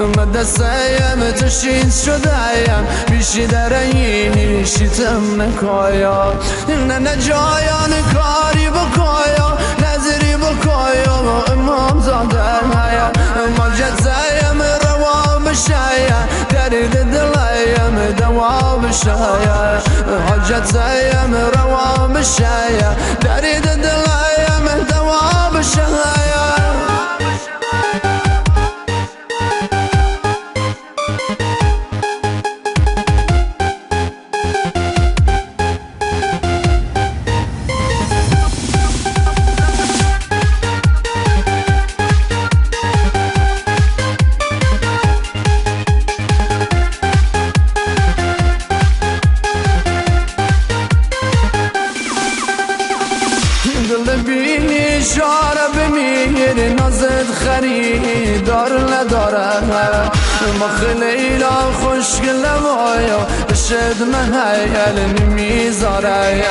مدسایم تشید شدایم بیشی درینی شیتم نکایا نه جایان کاری بکایا نظری بکایا امام زاده هایا مجد زایم روا بشایا درد دلایم دوا بشایا حجت زایم روا بشایا درد دلایم دوا بشایا دل بینی شاره بمیر نازد خریدار نداره مخ لیلا خوشگل مایا بشد مهیل نمیذاره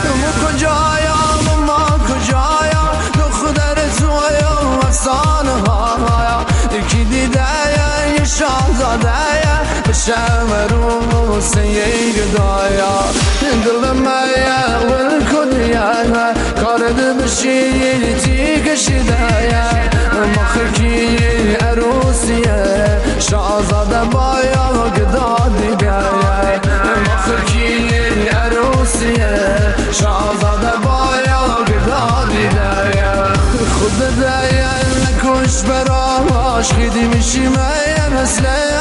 ما کجایا ما کجایا دختر تویا افسانه هایا یکی دیده یه شاهزاده بشم رو سیه گدایا دل مایا والکدیا کارد بشی تی کشیده مخکی عروسیه شاهزاده بایا گدا دیگه مخکی عروسیه شاهزاده بایا گدا دیگه خود دیگه نکش براش خیلی میشی مثل